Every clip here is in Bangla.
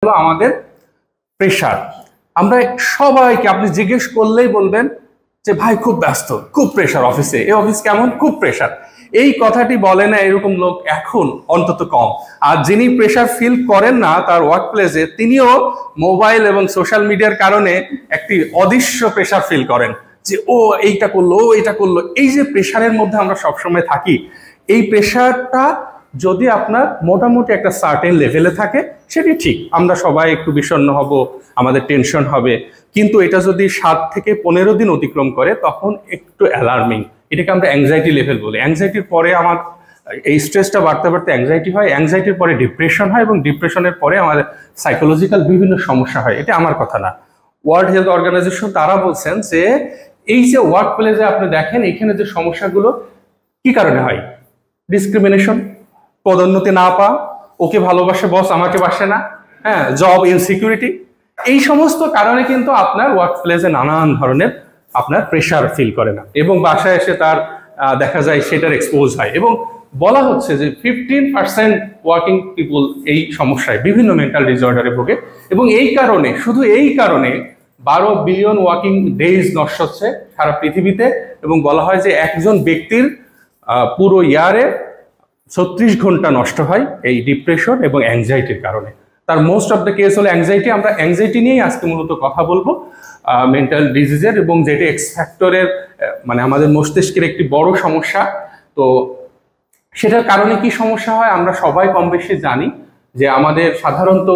হলো আমাদের প্রেশার। আমরা সবাইকে আপনি জিজ্ঞেস করলেই বলবেন যে ভাই খুব ব্যস্ত, খুব প্রেশার অফিসে, এই অফিস কেমন, খুব প্রেশার। এই কথাটি বলে না এরকম লোক এখন অন্তত কম। আর যিনি প্রেশার ফিল করেন না তার ওয়ার্ক প্লেসে, তিনিও মোবাইল এবং সোশ্যাল মিডিয়ার কারণে একটি অদৃশ্য প্রেশার ফিল করেন যে ও এইটা করলো, ও এটা করলো। এই যে প্রেশারের মধ্যে আমরা সবসময় থাকি, এই প্রেশারটা যদি আপনার মোটামুটি একটা সার্টেন লেভেলে থাকে সেটি ঠিক, আমরা সবাই একটু বিষণ্ণ হব, আমাদের টেনশন হবে। কিন্তু এটা যদি 7 থেকে 15 দিন অতিক্রম করে তখন একটু অ্যালার্মিং। এটাকে আমরা অ্যাংজাইটি লেভেল বলি। অ্যাংজাইটির পরে আমার এই স্ট্রেসটা বাড়তে বাড়তে অ্যাংজাইটি হয়, অ্যাংজাইটির পরে ডিপ্রেশন হয়, এবং ডিপ্রেশনের পরে আমাদের সাইকোলজিক্যাল বিভিন্ন সমস্যা হয়। এটা আমার কথা না, ওয়ার্ল্ড হেলথ অর্গানাইজেশন তারা বলছেন যে এই যে ওয়ার্ক প্লেসে আপনি দেখেন এখানে যে সমস্যাগুলো কি কারণে হয়, ডিসক্রিমিনেশন, পদোন্নতি না পাওয়া, ওকে ভালোবাসে বস আমাকে বাসে না, হ্যাঁ, জব ইনসিকিউরিটি, এই সমস্ত কারণে কিন্তু আপনার ওয়ার্ক প্লেসে নানান ধরনের আপনার প্রেশার ফিল করে না, এবং বাসায় এসে তার দেখা যায় সেটার এক্সপোজ হয়। এবং বলা হচ্ছে যে 15% ওয়ার্কিং পিপল এই সমস্যায় বিভিন্ন মেন্টাল ডিসঅর্ডারে ভোগে, এবং এই কারণে, শুধু এই কারণে 12 বিলিয়ন ওয়ার্কিং ডেজ নষ্ট হচ্ছে সারা পৃথিবীতে। এবং বলা হয় যে একজন ব্যক্তির পুরো ইয়ারে 36 ঘন্টা নষ্ট হয় এই ডিপ্রেশন এবং অ্যাংজাইটির কারণে। তার মোস্ট অফ দ্য কেস হলো অ্যাংজাইটি। আমরা অ্যাংজাইটি নিয়েই আজকে মূলত কথা বলবো, মেন্টাল ডিজিজের, এবং যেটি এক্স ফ্যাক্টরের মানে আমাদের মস্তিষ্কের একটি বড় সমস্যা। তো সেটার কারণে কি সমস্যা হয় আমরা সবাই কম বেশি জানি, যে আমাদের সাধারণত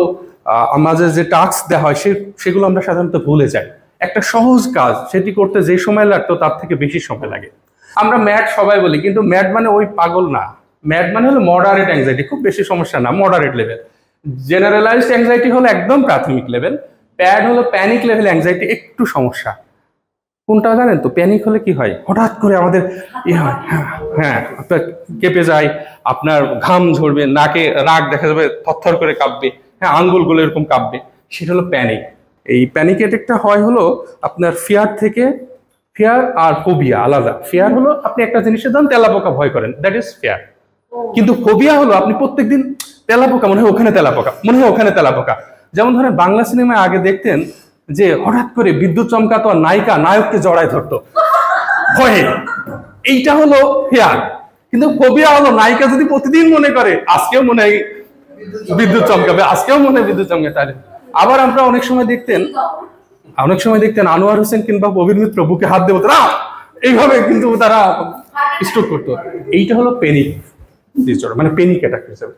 আমাদের যে টাস্ক দেওয়া হয় সেগুলো আমরা সাধারণত ভুলে যাই। একটা সহজ কাজ সেটি করতে যে সময় লাগতো তার থেকে বেশি সময় লাগে। আমরা ম্যাড সবাই বলি, কিন্তু ম্যাড মানে ওই পাগল না, ম্যাড মানে হলো মডারেট অ্যাংজাইটি, খুব বেশি সমস্যা না, মডারেট লেভেল। জেনারেলাইজড অ্যাংজাইটি হলো একদম প্রাথমিক লেভেল, প্যাড হলো প্যানিক লেভেল অ্যাংজাইটি, একটু সমস্যা। কোনটা জানেন তো? প্যানিক হলে কি হয়, হঠাৎ করে আমাদের হয়, হ্যাঁ আপনার কেঁপে যায়, আপনার ঘাম ঝরবে, নাকে রাগ দেখা যাবে, থরথর করে কাঁপবে, হ্যাঁ আঙ্গুলগুলো এরকম কাঁপবে, সেটা হলো প্যানিক। এই প্যানিক অ্যাটাকটা হয় হলো আপনার ফিয়ার থেকে, ফিয়ার আর ফোবিয়া আলাদা। ফিয়ার হলো আপনি একটা জিনিসের দাম তেলাপোকা ভয় করেন, দ্যাট ইজ ফিয়ার। কিন্তু ফোবিয়া হলো আপনি প্রত্যেকদিন তেলাপোকা মনে হয় ওখানে তেলাপোকা, মনে হয় ওখানে তেলাপোকা। যেমন ধরেন বাংলা সিনেমায় আগে দেখতেন যে হঠাৎ করে বিদ্যুৎ চমকাতো আর নায়িকা নায়ককে জড়ায় ধরতো ভয়ে, এইটা হলো ফিয়ার। কিন্তু ফোবিয়া হলো নায়িকা যদি প্রতিদিন মনে করে আজকেও মনে হয় বিদ্যুৎ চমকাবে, আজকেও মনে হয় বিদ্যুৎ চমকাবে, তাহলে আবার আমরা অনেক সময় দেখতেন আনোয়ার হোসেন কিংবা কবির মিত্র বুকে হাত দেবো তারা এইভাবে, কিন্তু তারা স্ট্রোক করতো। এইটা হলো প্যানিক ডিসঅর্ডার, মানে প্যানিক অ্যাটাক হিসেবে।